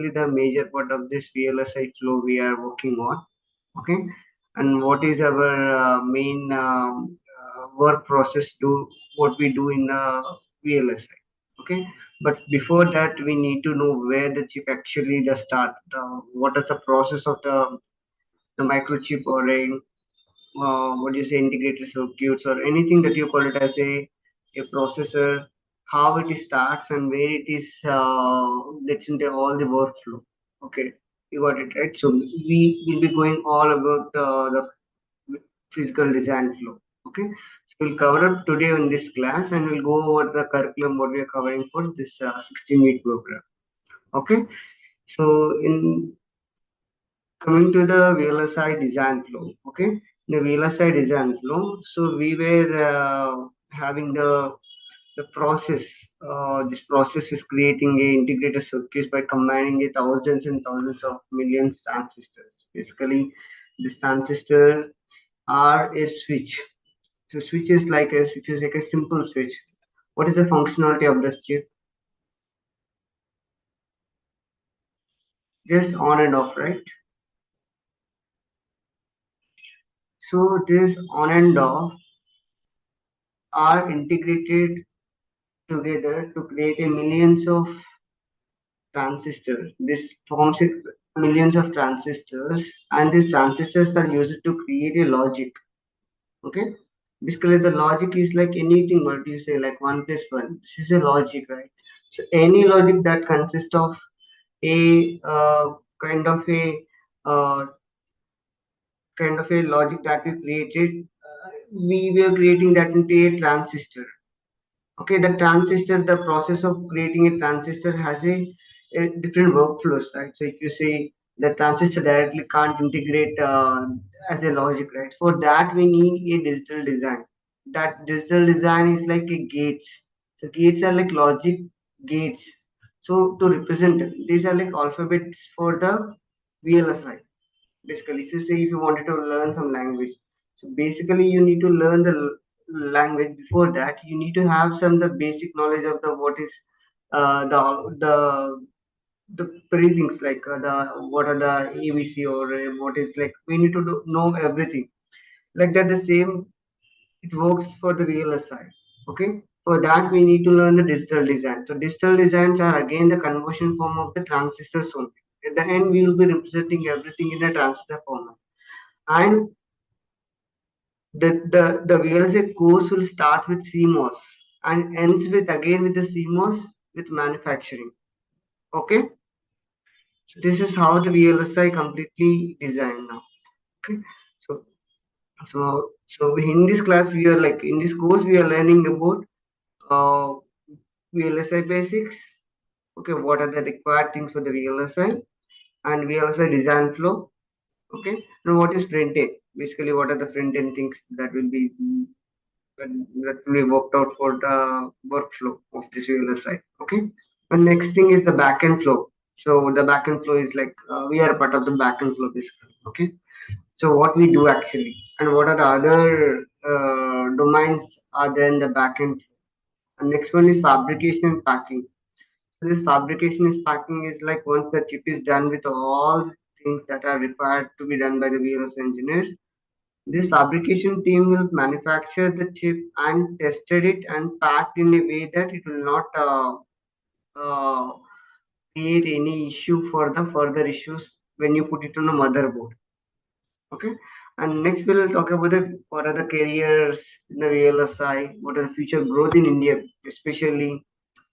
the major part of this VLSI flow we are working on. Okay, and what is our main work process do what we do in the VLSI. Okay, but before that we need to know where the chip actually the start. What is the process of the microchip or a what do you say integrated circuits or anything that you call it as a processor, how it starts and where it is gets into all the workflow. Okay, you got it right. So we will be going all about the physical design flow. Okay, so we'll cover up today in this class and we'll go over the curriculum what we are covering for this 16-week program. Okay, so in coming to the VLSI design flow, okay, the VLSI design flow. So we were having the process. This process is creating a integrated circuit by combining a thousands and thousands of millions transistors. Basically, this transistor are a switch. So switch is like a if you take a simple switch. What is the functionality of this chip? Just on and off, right? So this on and off are integrated together to create a millions of transistors. This forms millions of transistors, and these transistors are used to create a logic. Okay, basically the logic is like anything what you say, like one plus one. This is a logic, right? So any logic that consists of a kind of a uh, logic that we created, we were creating that into a transistor. Okay, the transistor, the process of creating a transistor has a different workflows, right? So if you say the transistor directly can't integrate as a logic, right? For that we need a digital design. That digital design is like a gates. So gates are like logic gates. So to represent it, these are like alphabets for the VLSI. Basically, if you say if you wanted to learn some language, so basically you need to learn the language. Before that you need to have some the basic knowledge of the what is uh, the the the three things like the what are the ABC or what is like we need to know everything like that. The same it works for the VLSI. Okay, for that we need to learn the digital design. So digital designs are again the conversion form of the transistors only. At the end we will be representing everything in a transistor format. And the VLSI course will start with CMOS and ends with again with the CMOS with manufacturing. Okay, so this is how the VLSI completely designed now. Okay, so so in this class we are like in this course we are learning about uh, VLSI basics. Okay, what are the required things for the VLSI and VLSI design flow. Okay, now what is front end? Basically, what are the front end things that will be that will be worked out for the workflow of this VLSI. Okay, and next thing is the backend flow. So the backend flow is like we are part of the backend flow basically. Okay, so what we do actually and what are the other domains are there in the backend. And next one is fabrication and packing. So this fabrication is packing is like once the chip is done with all the things that are required to be done by the VLS engineers, this fabrication team will manufacture the chip and tested it and packed in a way that it will not uh, create any issue for the further issues when you put it on a motherboard. Okay. And next we'll talk about the what are the careers in the VLSI, what are the future growth in India, especially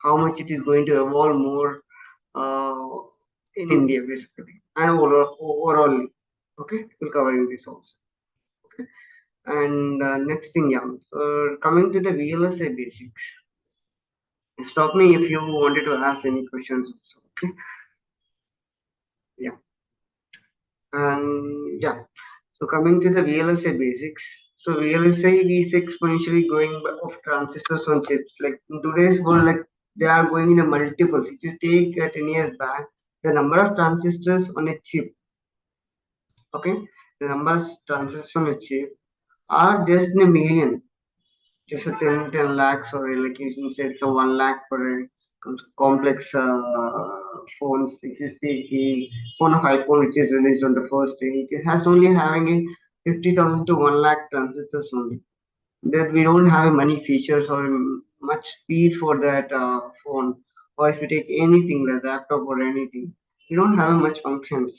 how much it is going to evolve more uh, in India basically and overall. Okay, we'll cover in this also. Okay, and next thing, yeah. So coming to the VLSI basics. Stop me if you wanted to ask any questions. Also. Okay, yeah, and yeah. So coming to the VLSI basics. So VLSI is exponentially growing of transistors on chips. Like in today's world, like they are going in a multiples. If you take 10 years back, the number of transistors on a chip, okay, the number of transistors on a chip are just in a million, just a 10 lakhs or like you can say so 1 lakh per complex phones. If you take the phone of iPhone, which is released on the first day, it has only having a 50,000 to 1 lakh transistors only. That we don't have many features or much speed for that phone. Or if you take anything like laptop or anything, we don't have much functions.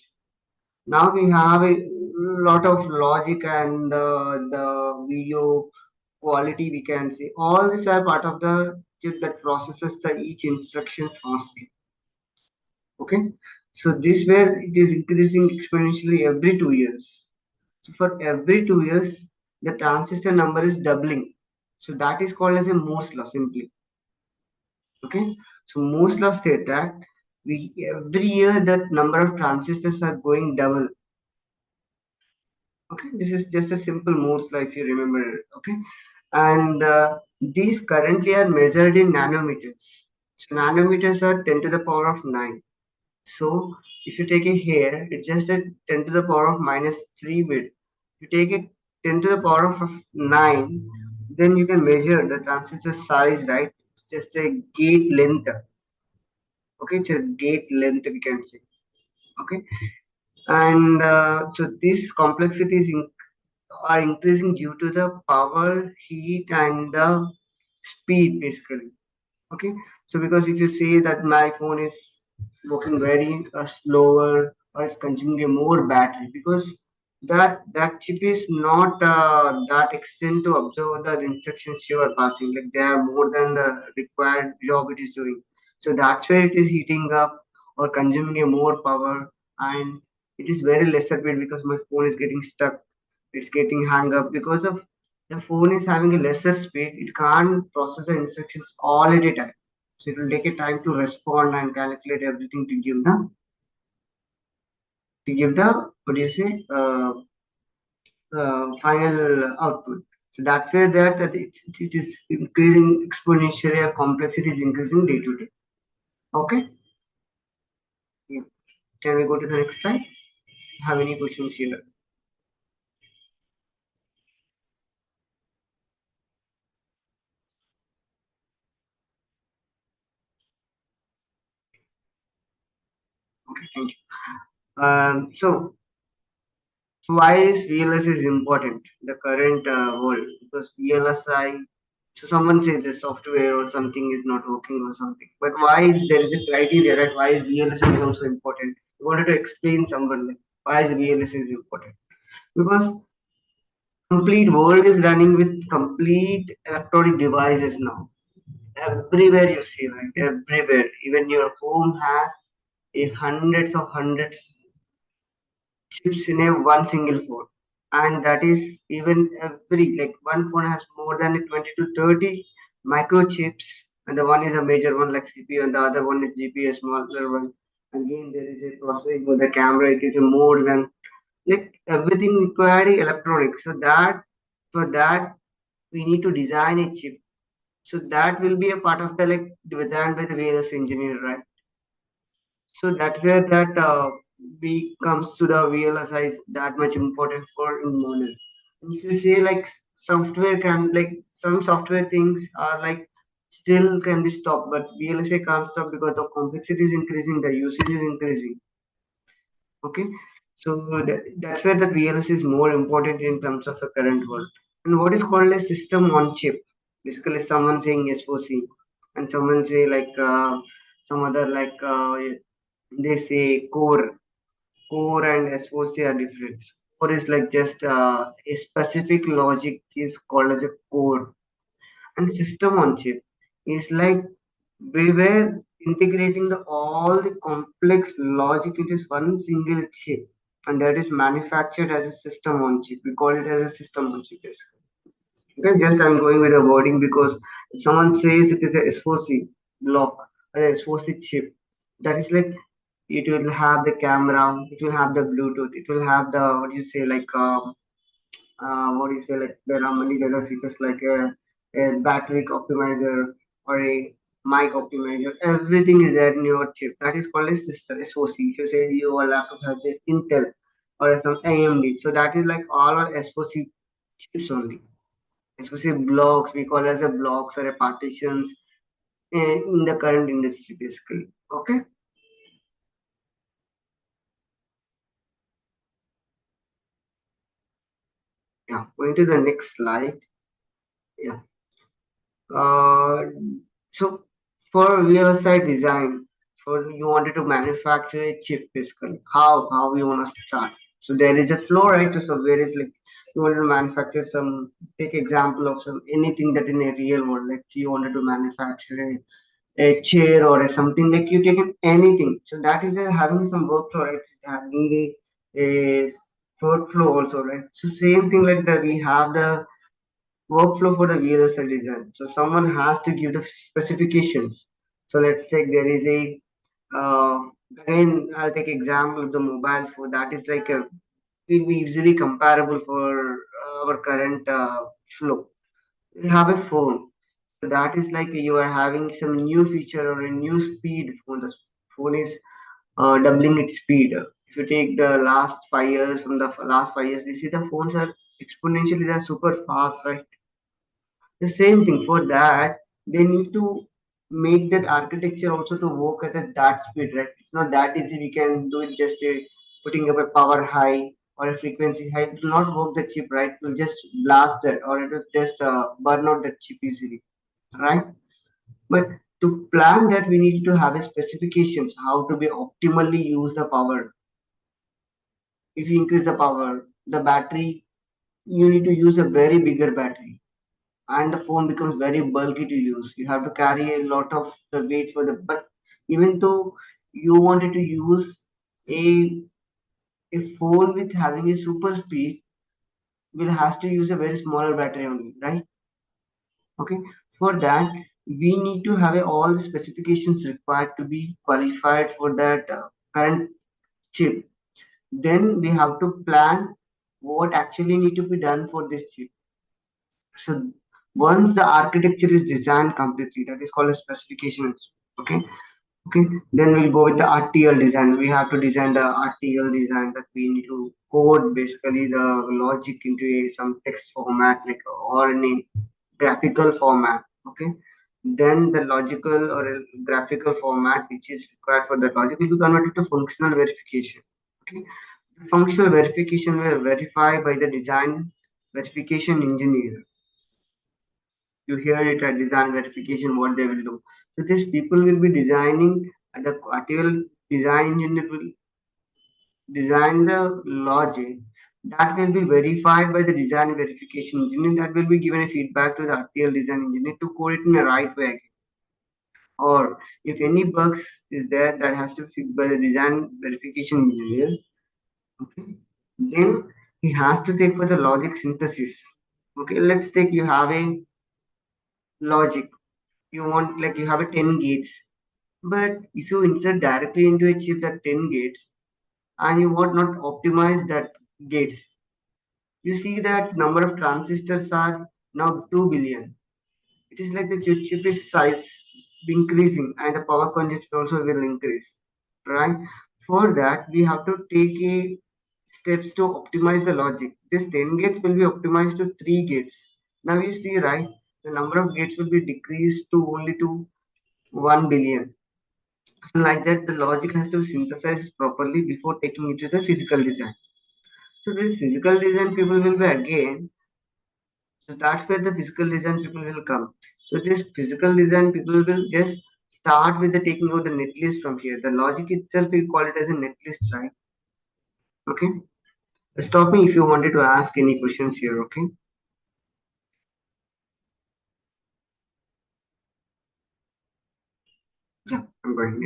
Now we have a lot of logic and the video quality we can see. All these are part of the chip that processes the each instruction fastly. Okay, so this where it is increasing exponentially every 2 years. So for every 2 years, the transistor number is doubling. So that is called as a Moore's law simply. Okay, so Moore's law state that we every year that number of transistors are going double. Okay, this is just a simple Moore's law if you remember it. Okay, and these currently are measured in nanometers. So nanometers are 10 to the power of 9. So if you take it here, it's just a 10 to the power of minus 3 bit. If you take it 10 to the power of 9, then you can measure the transistor size, right? It's just a gate length. Okay, it's a gate length we can say. Okay, and so these complexities are increasing due to the power, heat, and the speed basically. Okay, so because if you say that my phone is working very slower or it's consuming a more battery because that chip is not that extent to observe the instructions you are passing, like they are more than the required job it is doing. So that's where it is heating up or consuming a more power, and it is very lesser bit because my phone is getting stuck, it's getting hung up because of the phone is having a lesser speed, it can't process the instructions all at a time. So it will take a time to respond and calculate everything to give the what do you say final output. So that's where it is increasing exponentially, or complexity is increasing day to day. Okay. Yeah. Can we go to the next slide? Have any questions here? Okay. Thank you. So why is VLSI is important in the current world? Because VLSI, so someone says the software or something is not working or something. But why is there is a criteria, right? Why is VLSI is also important? You wanted to explain someone like why is VLSI is important? Because complete world is running with complete electronic devices now. Everywhere you see, right? Everywhere. Even your home has a hundreds chips in a one single phone, and that is even every like one phone has more than 20 to 30 microchips, and the one is a major one like CPU and the other one is GPU, smaller one. Again there is a processing for the camera, it is a more than like everything required electronics. So that for that we need to design a chip, so that will be a part of the like designed by the various engineer, right? So that's where that we comes to the VLSI is that much important for in model. And if you say like software can like some software things are like still can be stopped, but VLSI can't stop because the complexity is increasing, the usage is increasing. Okay, so that's where the VLSI is more important in terms of the current world. And what is called a system on chip? Basically, someone saying SOC, and someone say like some other like they say core and SOC are different. Core is like just a specific logic is called as a core, and system on chip is like we were integrating all the complex logic into one single chip, and that is manufactured as a system on chip. We call it as a system on chip. Okay, just I'm going with the wording because if someone says it is a SOC block or a SOC chip, that is like it will have the camera, it will have the Bluetooth, it will have the what do you say like what do you say like there are many other features like a battery optimizer or a mic optimizer. Everything is there in your chip. That is called a system SOC. If you say your laptop has a Intel or some AMD, so that is like all our SOC chips only. Especially blocks, we call as a blocks or a partitions. in the current industry basically. Okay. Yeah, going to the next slide. Yeah. Uh, so for VLSI design, for you wanted to manufacture a chip basically, how you want to start. So there is a flow, right? So where is like you want to manufacture some, take example of some anything that in a real world, like you wanted to manufacture a chair or a something, like you take anything. So that is having some workflow, right? Need a workflow also, right? So same thing like that we have the workflow for the VLSI design. So someone has to give the specifications. So let's take there is a again I'll take example of the mobile phone that is like a will be easily comparable for our current flow. We have a phone. So that is like you are having some new feature or a new speed phone. The phone is doubling its speed. If you take the last 5 years, from the last 5 years, we see the phones are exponentially they're super fast, right? The same thing for that, they need to make that architecture also to work at that speed, right? It's not that easy. We can do it just putting up a power high or a frequency high. It will not work the chip, right? It will just blast that or it will just burn out the chip easily, right? But to plan that, we need to have a specifications how to be optimally use the power. If you increase the power, the battery, you need to use a very bigger battery and the phone becomes very bulky to use. You have to carry a lot of the weight for the. But even though you wanted to use a a phone with having a super speed, will have to use a very smaller battery only, right? Okay. For that, we need to have all the specifications required to be qualified for that current chip. Then we have to plan what actually need to be done for this chip. So once the architecture is designed completely, that is called a specifications. Okay. Okay. Then we'll go with the RTL design. We have to design the RTL design that we need to code basically the logic into some text format like or in a graphical format. Okay. Then the logical or a graphical format which is required for the logic will be converted to functional verification. Okay. Functional verification will verify by the design verification engineer. You hear it at design verification what they will do. So these people will be designing the article design engineer will design the logic that will be verified by the design verification engineer that will be given a feedback to the RTL design engineer to code it in the right way. Or if any bugs is there that has to be fixed by the design verification engineer, okay, then he has to take for the logic synthesis. Okay, let's take you have a logic. You want like you have a 10 gates. But if you insert directly into a chip that 10 gates and you want not optimize that gates, you see that number of transistors are now 2 billion. It is like the chip is size increasing and the power consumption also will increase, right? For that, we have to take a steps to optimize the logic. This 10 gates will be optimized to 3 gates. Now you see, right? The number of gates will be decreased to only to 1 billion. Like that, the logic has to be synthesized properly before taking it to the physical design. So this physical design people will be again. So that's where the physical design people will come. So this physical design people will just start with the taking out the netlist from here. The logic itself we call it as a netlist, right? Okay. Stop me if you wanted to ask any questions here. Okay. Yeah, I'm going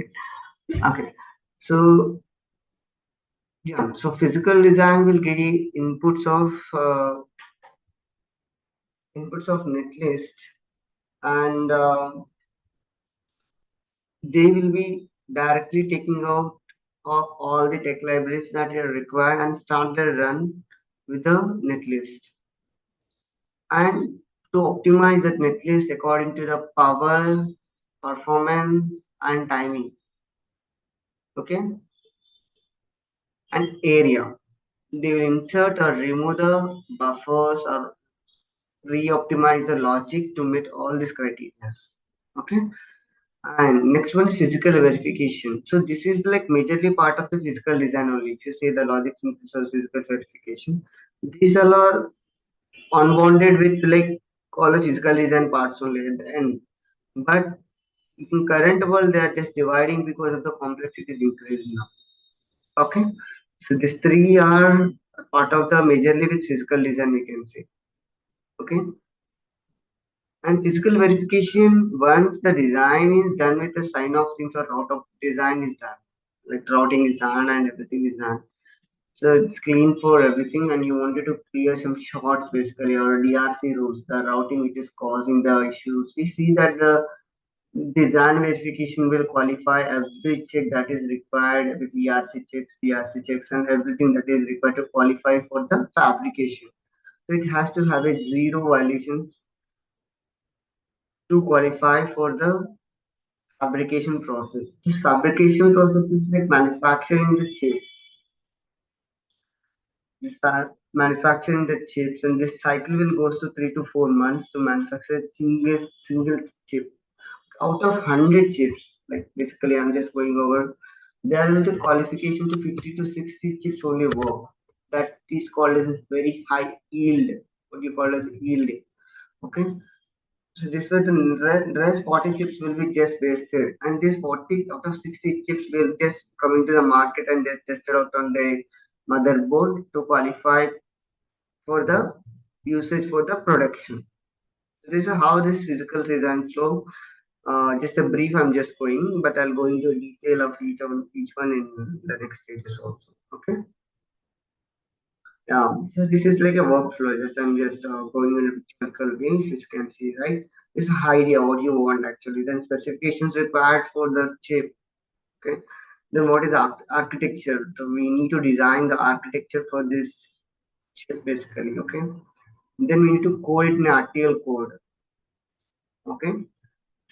it. Okay. So yeah, so physical design will give you inputs of netlist and they will be directly taking out all the tech libraries that are required and start their run with the netlist. And to optimize that netlist according to the power, performance, and timing. Okay, and area. They will insert or remove the buffers or re-optimize the logic to meet all these criteria. Okay, And next one is physical verification. So this is like majorly part of the physical design only. If you say the logic synthesis or physical verification, these all are unbounded with like all the physical design parts only at the end. But in current world, they are just dividing because of the complexity is increasing now. Okay, so these three are part of the majorly with physical design we can say. Okay, and physical verification once the design is done with the sign off things or route of design is done, like routing is done and everything is done. So it's clean for everything, and you wanted to clear some shorts basically or DRC rules, the routing which is causing the issues. We see that the design verification will qualify every check that is required with ERC checks, DRC checks, and everything that is required to qualify for the fabrication. So it has to have a zero violations to qualify for the fabrication process. This fabrication process is like manufacturing the chip, manufacturing the chips, and this cycle will goes to 3 to 4 months to manufacture a single chip out of 100 chips. Like basically, I'm just going over. There will be qualification to 50 to 60 chips only work. That is called as very high yield. What you call as yielding. Okay. So this way the rest 40 chips will be just wasted, and these 40 out of 60 chips will just come into the market and just tested out on the motherboard to qualify for the usage for the production. So this is how this physical design flow. Just a brief, I'm just going, but I'll go into detail of each one in the next stages also. Okay. Yeah, so this is like a workflow. Just I'm just going in a typical way, which you can see, right? This is idea what you want actually. Then specifications required for the chip. Okay. Then what is architecture? So we need to design the architecture for this chip basically. Okay. Then we need to code it in RTL code. Okay.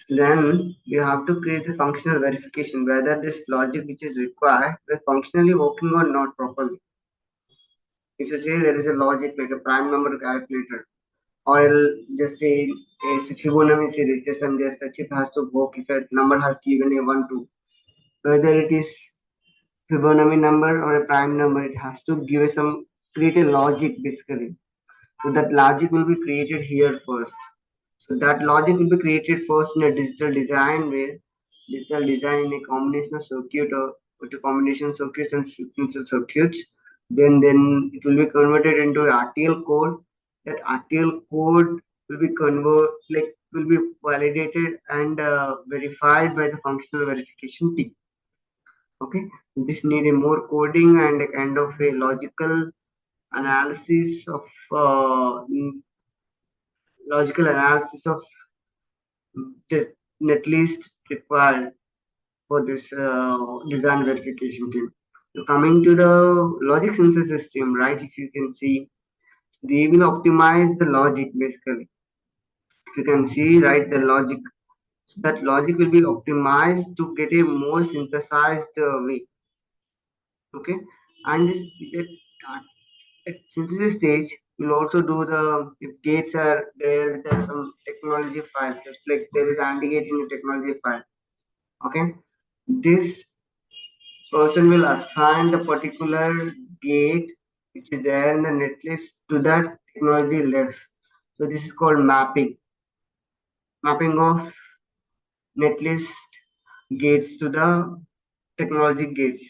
Then we have to create the functional verification whether this logic which is required is functionally working or not properly. If you say there is a logic like a prime number calculator, or just a Fibonacci series, just a chip has to work if a number has given a 1 2. Whether it is Fibonacci number or a prime number, it has to give us some create a logic basically. So that logic will be created here first. So that logic will be created first in a digital design where digital design in a combination of circuit or with a combination circuits and sequential circuits. Then it will be converted into RTL code. That RTL code will be will be validated and verified by the functional verification team. Okay, this need a more coding and a kind of a logical analysis of the netlist required for this design verification team. So coming to the logic synthesis team, right? If you can see, they will optimize the logic basically. If you can see, right, the logic. So that logic will be optimized to get a more synthesized way. Okay, and this at synthesis stage, we'll also do the if gates are there, there's some technology files. Just like there is AND gate in the technology file. Okay, this person will assign the particular gate which is there in the netlist to that technology left. So this is called mapping of netlist gates to the technology gates.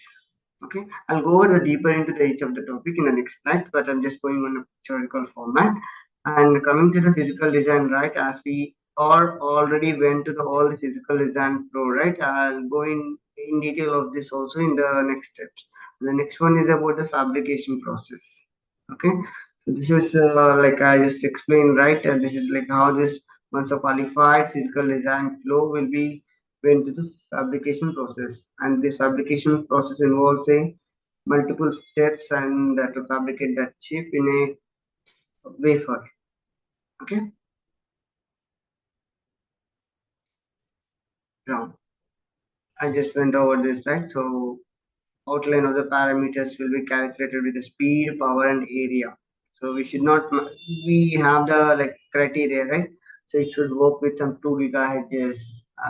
Okay, I'll go over deeper into each of the topic in the next slide, but I'm just going on a theoretical format. And coming to the physical design, right, as we are already went to the all the physical design flow, right, I'll go in detail of this also in the next steps. The next one is about the fabrication process. Okay, so this is like I just explained, right, and this is like how this once a qualified physical design flow will be went to the fabrication process, and this fabrication process involves a multiple steps and to fabricate that chip in a wafer. Okay, now I just went over this, right? So outline of the parameters will be calculated with the speed, power, and area. So we should not we have the like criteria, right? So it should work with some 2 gigahertz.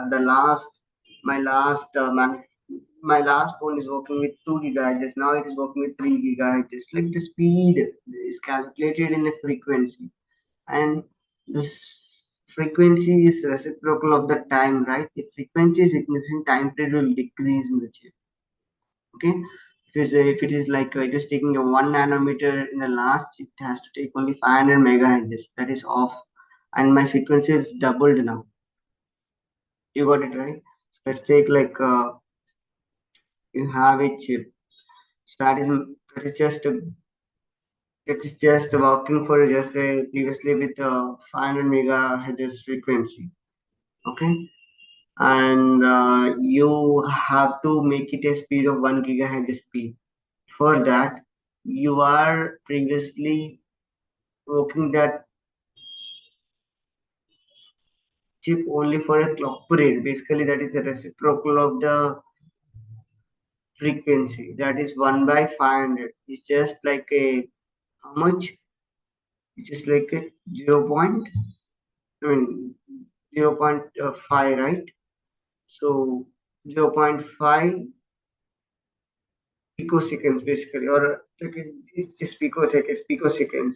The last my last my last phone is working with 2 gigahertz. Now it is working with 3 gigahertz. Like the speed is calculated in a frequency, and this frequency is reciprocal of the time, right? If frequency is increasing, time period will decrease in the chip. Okay, if it is like it is taking a 1 nanometer in the last chip, it has to take only 500 megahertz. That is off, and my frequency is doubled now. You got it right. So let's take like you have a chip that is that is just it is just working for just a previously with 500 megahertz frequency. Okay, and you have to make it a speed of 1 gigahertz speed. For that, you are previously working that chip only for a clock period. Basically, that is the reciprocal of the frequency. That is 1 by 500. It's just like a how much? It's just like a 0. I mean 0.5, right? So 0.5 picoseconds basically, or like it's just picoseconds.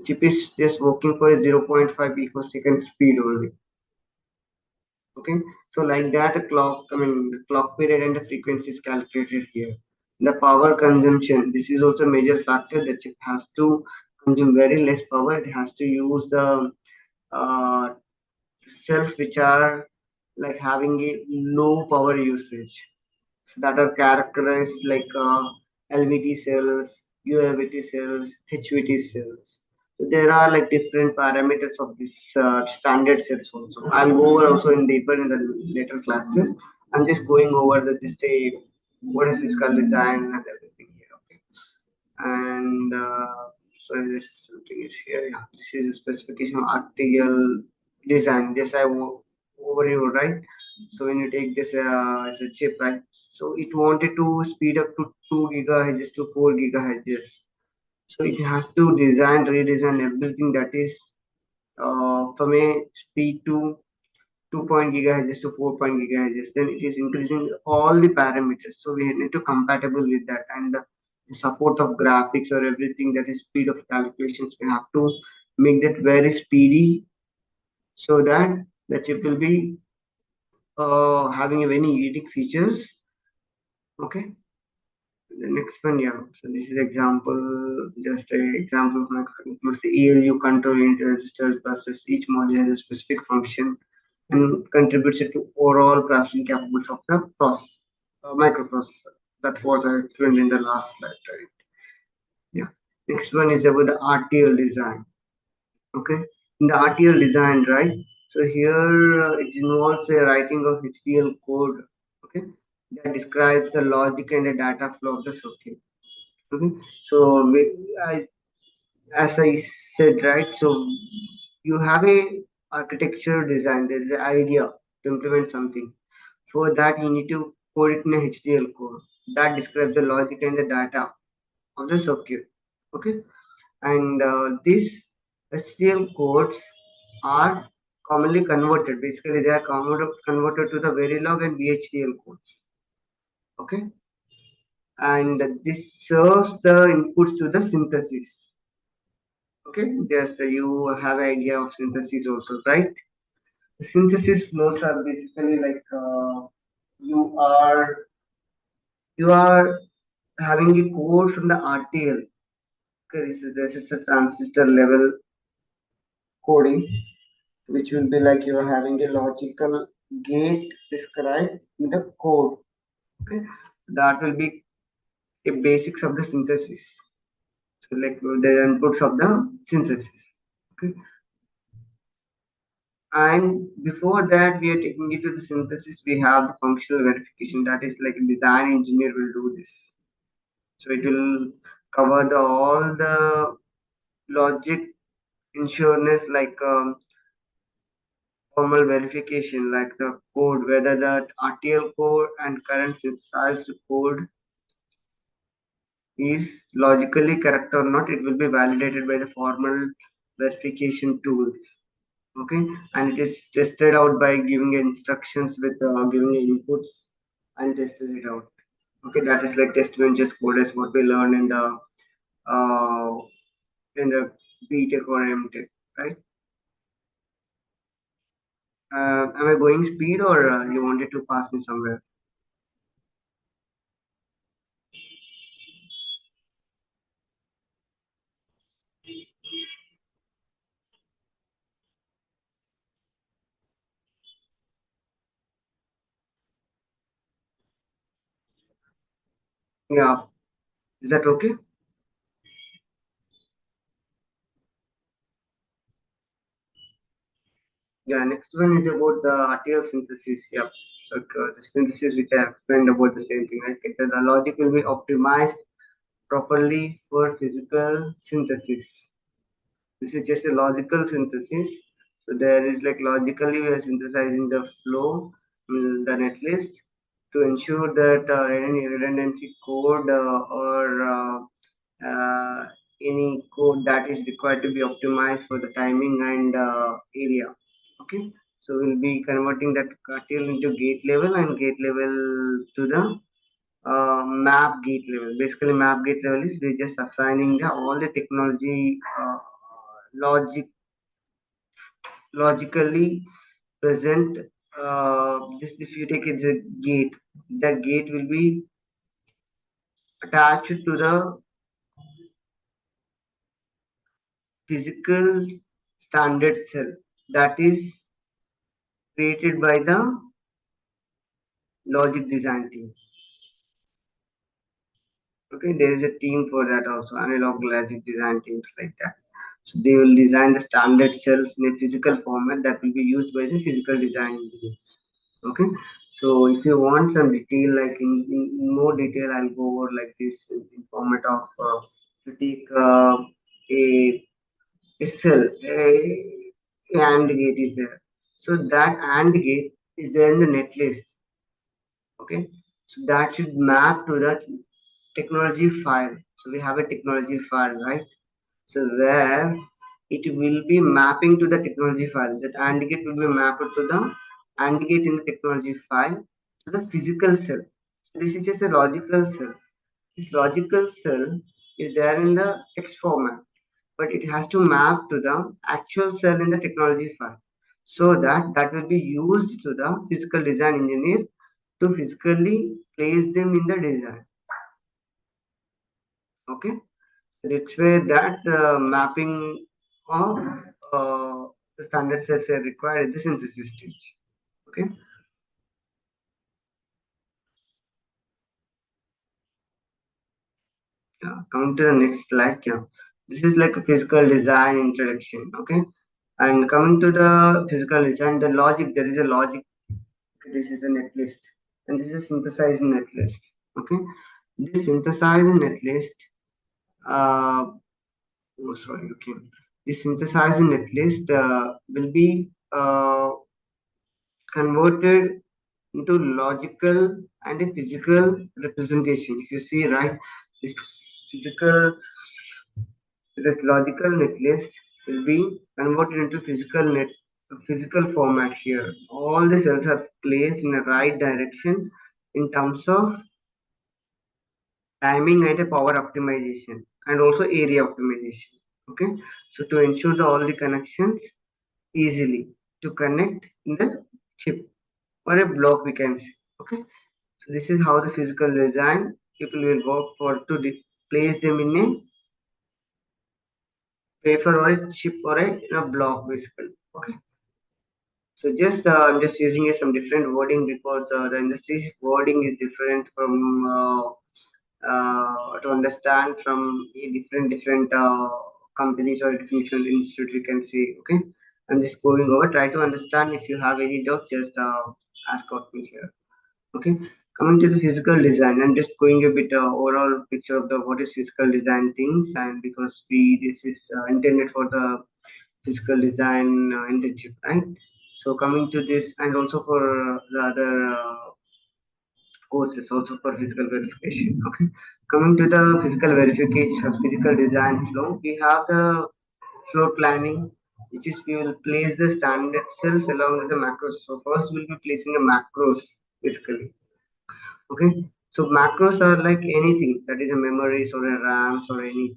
Chip is just working for a 0.5 picosecond speed only. Okay, so like that, the clock, I mean, the clock period and the frequency is calculated here. The power consumption, this is also a major factor. The chip has to consume very less power. It has to use the uh, cells which are like having a low power usage. So that are characterized like LVT cells, UAVT cells, HVT cells. So there are like different parameters of this standard cells also. I'll go over also in deeper in the later classes. I'm just going over the just a what is physical design and everything here. Okay, and so this something is here. Yeah, this is a specification of RTL design. Just overview, right? So when you take this as a chip, right? So it wanted to speed up to 2 gigahertz to 4 gigahertz. So it has to redesign everything that is from a speed to 2 gigahertz to 4 gigahertz. Then it is increasing all the parameters. So we need to compatible with that, and the support of graphics or everything that is speed of calculations. We have to make that very speedy so that the chip will be having a very unique features. Okay, the next one, yeah. So this is example, just a example of my includes the ELU control into registers buses. Each module has a specific function and contributes it to overall processing capabilities of the microprocessor. That was I explained in the last slide, right? Yeah. Next one is about the RTL design. Okay, in the RTL design, right? So here it involves a writing of HDL code. Okay, that describes the logic and the data flow of the circuit. Okay, so as I said, right? So you have a architecture design. There is an idea to implement something. For that, you need to code it in a HDL code that describes the logic and the data of the circuit. Okay, and these HDL codes are commonly converted. Basically, they are converted to the Verilog and VHDL codes. Okay, and this serves the inputs to the synthesis. Okay, just you have an idea of synthesis also, right? The synthesis flows are basically like you are you are having a code from the RTL. Okay, this is a transistor level coding, which will be like you are having a logical gate described in the code. Okay, that will be a basics of the synthesis. So like the inputs of the synthesis. Okay, and before that we are taking it to the synthesis. We have the functional verification. That is like a design engineer will do this. So it will cover the all the logic insureness like formal verification like the code, whether that RTL code and current synthesized code is logically correct or not. It will be validated by the formal verification tools. Okay, and it is tested out by giving instructions with giving inputs and tested it out. Okay, that is like test benches code is what we learn uh, in the BTech or MTech, right? Am I going speed or you wanted to pass me somewhere? Yeah, is that okay? Yeah, next one is about the RTL synthesis. Yeah, like the synthesis which I explained about the same thing. Right? The logic will be optimized properly for physical synthesis. This is just a logical synthesis. So there is like logically we are synthesizing the flow, the netlist to ensure that any redundancy code or any code that is required to be optimized for the timing and area. Okay, so we'll be converting that cartel into gate level and gate level to the map gate level. Basically, map gate level is we're just assigning all the technology logic logically present. This if you take it as a gate, that gate will be attached to the physical standard cell that is created by the logic design team. Okay, there is a team for that also, analog logic design teams like that. So they will design the standard cells in a physical format that will be used by the physical design engineers. Okay, so if you want some detail, like in more detail, I'll go over like this in format of to take a cell, a AND gate is there. So that AND gate is there in the netlist. Okay, so that should map to that technology file. So we have a technology file, right? So where it will be mapping to the technology file. That AND gate will be mapped to the AND gate in the technology file to the physical cell. So this is just a logical cell. This logical cell is there in the text format, but it has to map to the actual cell in the technology file. So that will be used to the physical design engineer to physically place them in the design. Okay, that's where that mapping of the standard cells are required at the synthesis stage. Okay, yeah. Coming to the next slide, yeah. This is like a physical design introduction. Okay, and coming to the physical design, the logic, there is a logic. This is a netlist, and this is a synthesized netlist. Okay, this synthesized netlist. Oh, sorry. Okay, this synthesized netlist will be converted into logical and a physical representation. If you see, right, this physical, this logical netlist will be converted into physical format here. All the cells are placed in the right direction in terms of timing and a power optimization and also area optimization. Okay, so to ensure all the connections easily to connect in the chip or a block we can see. Okay, so this is how the physical design people will work for to place them in a wafer or a chip or in a block basically. Okay, so just I'm just using some different wording because the industry wording is different from to understand from a different companies or different institute you can see. Okay, I'm just going over. Try to understand. If you have any doubt, just ask out me here. Okay, coming to the physical design, I'm just going a bit overall picture of the what is physical design things, and because we this is intended for the physical design internship, right? So coming to this, and also for the other courses, also for physical verification. Okay, coming to the physical verification, physical design flow, we have the floor planning, which is we will place the standard cells along with the macros. So first we'll be placing a macros basically. Okay, so macros are like anything that is a memories or a RAMs or any.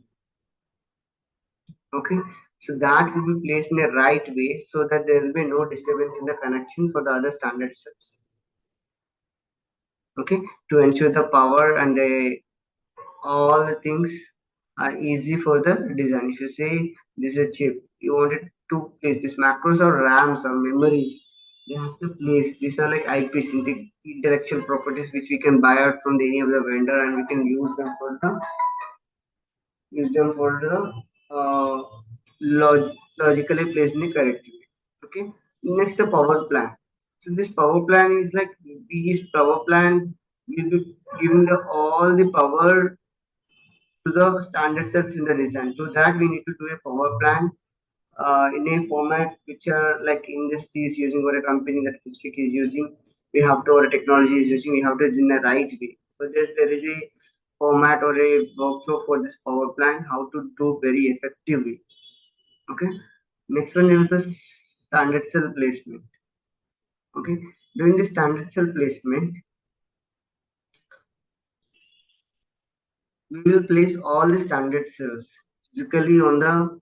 Okay, so that will be placed in a right way so that there will be no disturbance in the connection for the other standard cells. Okay, to ensure the power and the all the things are easy for the design. If you say this is a chip, you wanted to place this macros or RAMs or memories, you have to place. These are like IPs, intellectual properties, which we can buy out from any of the vendor and we can use them for the logically placed in the correct way. Okay. Next, the power plan. So this power plan is like these power plan will be giving the all the power to the standard cells in the design. To that, we need to do a power plan in a format which are like industry is using or a company that specific is using. We have to or a technology is using. We have to use in the right way. So there is a format or a workflow for this power plan. How to do very effectively. Okay. Next one is the standard cell placement. Okay. During the standard cell placement, we will place all the standard cells physically on the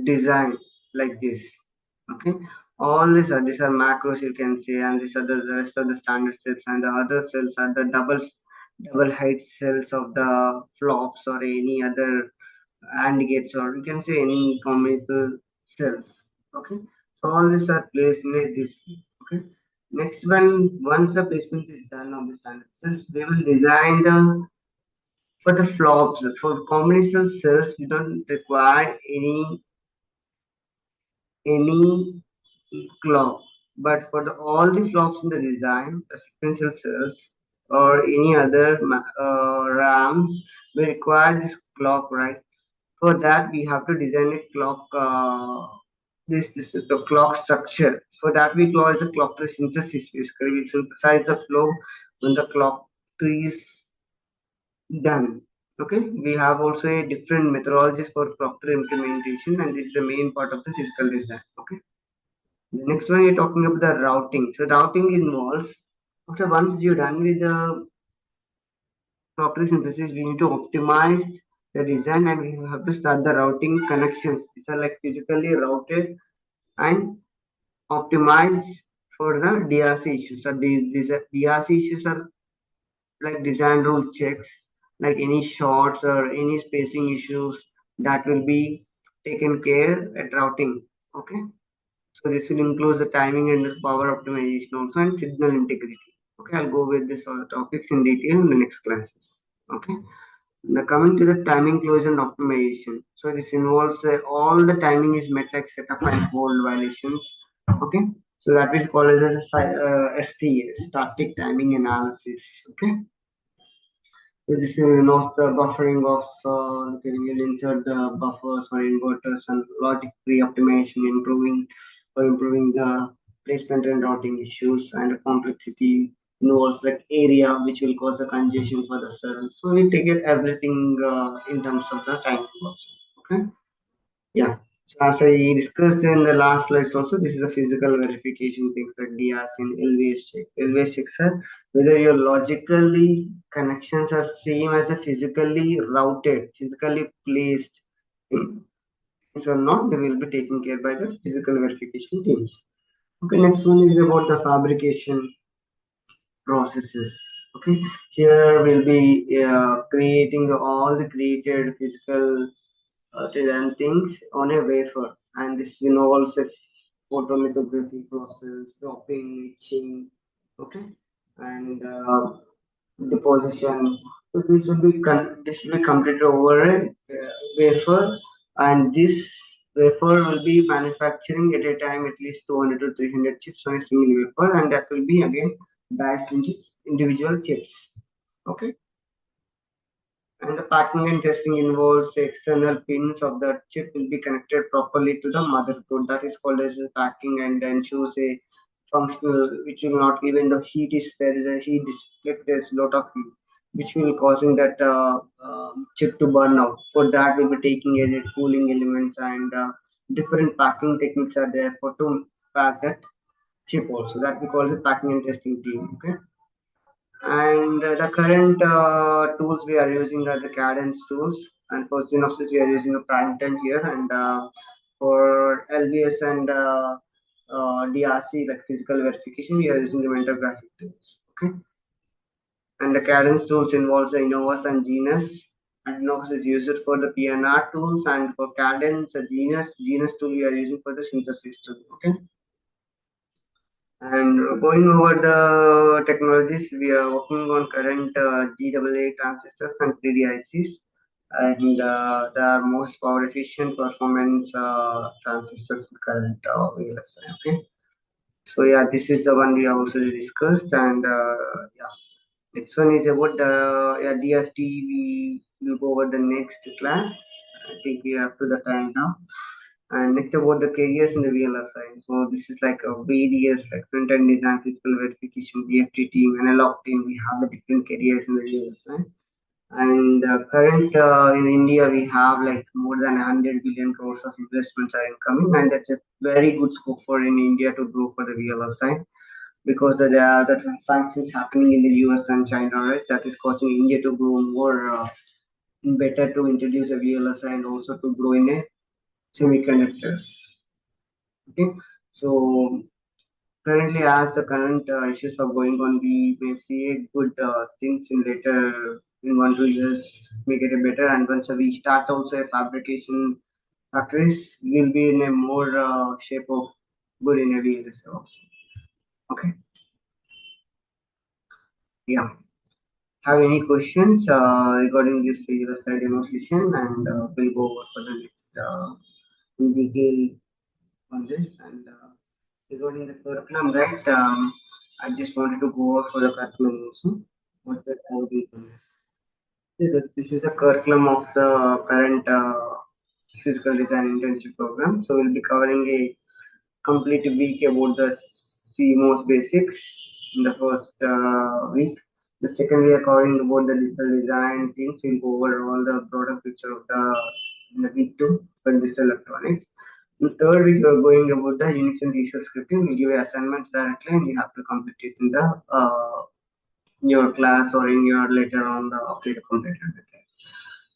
design like this. Okay, all these are macros you can say, and these are the rest of the standard cells, and the other cells are the double height cells of the flops or any other AND gates, or you can say any combinational cells. Okay, so all these are placed in this. Okay, next one, once the placement is done of the standard cells, they will design the for the flops. For combinational cells, you don't require any clock. But for all the flops in the design, the sequential cells or any other RAMs, we require this clock, right? For that, we have to design a clock. This is the clock structure. For that, we call as a clock tree synthesis. Basically, we synthesize the flow when the clock tree is done. Okay, we have also a different methodologies for clock tree implementation, and this is the main part of the physical design. Okay. The next one you're talking about the routing. So routing involves after once you're done with the property synthesis, we need to optimize the design and we have to start the routing connections. These are like physically routed and optimized for the DRC issues. So these DRC issues are like design rule checks, like any shorts or any spacing issues that will be taken care at routing. Okay. So this will include the timing and the power optimization also and signal integrity. Okay, I'll go with this topics in detail in the next classes. Okay. Now coming to the timing closure and optimization. So this involves all the timing is met like setup and hold violations. Okay. So that is called as a STA, static timing analysis. Okay. So this involves the buffering of okay, we'll insert the buffers or inverters and logic pre-optimization, improving the placement and routing issues and the complexity involves like area which will cause the congestion for the cells. So we take it everything in terms of the time also. Okay. Yeah. So as I discussed in the last slides also, this is a physical verification things like DRC and LVS check. LVS checks are whether your logically connections are same as the physically routed, physically placed things or not, they will be taken care by the physical verification teams. Okay, next one is about the fabrication processes. Okay, here we'll be creating all the created physical design things on a wafer, and this involves a photomethography process, doping, etching, okay, and deposition. So this will be completed over a wafer, and this wafer will be manufacturing at a time at least 200 to 300 chips on a single wafer, and that will be again diced into individual chips. Okay. And the packing and testing involves the external pins of the chip will be connected properly to the motherboard. That is called as a packing and ensures a functional, which will not even the heat is there is a heat display, there's a lot of heat, which will causing that chip to burn out. For that, we'll be taking as a cooling elements and different packing techniques are there for to pack that chip also, that we call the packing and testing team. Okay, and the current tools we are using are the Cadence tools, and for Synopsys we are using a prime time here, and for LBS and DRC, like physical verification, we are using the mentor graphic tools. Okay, and the Cadence tools involves the Innovus and Genus. And Innovus is used for the PNR tools, and for Cadence, Genus tool we are using for the synthesis tool. Okay, and going over the technologies, we are working on current GAA transistors and 3D ICs, and they are most power efficient performance transistors in current VLSI. Okay, so yeah, this is the one we have also discussed, and yeah, next one is about the yeah, DFT. We will go over the next class. I think we are up to the time now. And next about the careers in the VLSI. So this is like a various like front-end design, physical verification, DFT team, analog team. We have the different careers in the VLSI. And current in India, we have like more than 100 billion crores of investments are incoming, and that's a very good scope for in India to grow for the VLSI because there are the sanctions happening in the US and China, right? That is causing India to grow more better to introduce a VLSI and also to grow in a semiconductors. Okay, so currently, as the current issues are going on, we may see good things in later in 1 2 years make it a better. And once we start also a fabrication factories, we'll be in a more shape of good in a way also. Okay, yeah. Have any questions regarding this VLSI demo session, and we'll go over for the next in detail on this. And regarding the curriculum, right? I just wanted to go over for the curriculum also. What the how we do this is the curriculum of the current physical design internship program. So we'll be covering a complete week about the CMOS basics in the first week. The second we are covering about the digital design things. We'll go over all the product picture of the in the week two for digital electronics. The third week, we are going about the Unix and C scripting. We give you assignments directly, and you have to complete it in the your class or in your later on the after you completed the class.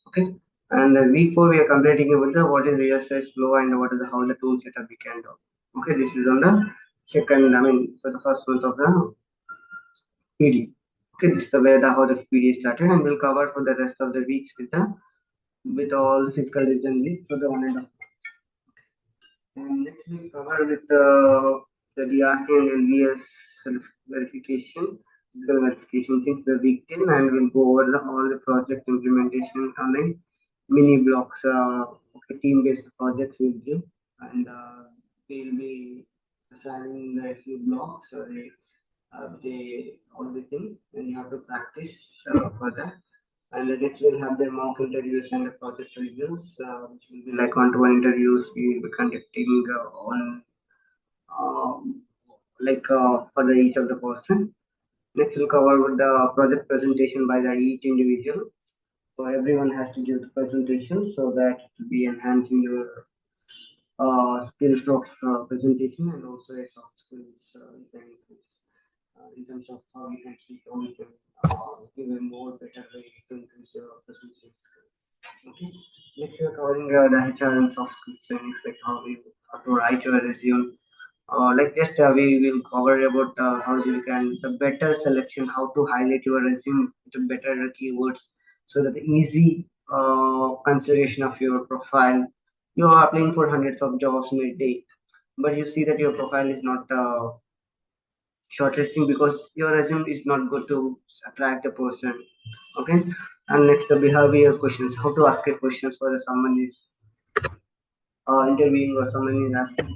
Okay. And week four, we are completing about the what is VSS flow and what is the, how the tool setup we can do. Okay, this is on the second. I mean, for the first month of the PD. Okay, this is the way the how the PD started, and we'll cover for the rest of the weeks with all the physical design weeks for the 1.5. And next we cover with the DRC and LBS self verification, physical verification things the week 10, and we'll go over all the project implementation on the mini blocks, okay, team-based projects we'll do, and they'll be assigning the few blocks or all the things, and you have to practice for that. And the next we'll have the mock interviews and the project reviews, which will be like one-to-one interviews we will be conducting on for the each of the person. Next we'll cover with the project presentation by the each individual. So everyone has to give the presentation so that it will be enhancing your skills of presentation and also a soft skills you can increase in terms of how you can speak, how you can give a more better way to increase your presentation skills. Okay. Next, we're covering the HR and soft skills things like how to write your resume. Like just we will cover about how you can the better selection, how to highlight your resume with better keywords, so that the easy consideration of your profile. You are applying for hundreds of jobs in a day, but you see that your profile is not shortlisting because your resume is not good to attract the person. Okay, and next the behavior questions, how to ask a questions whether someone is interviewing or someone is asking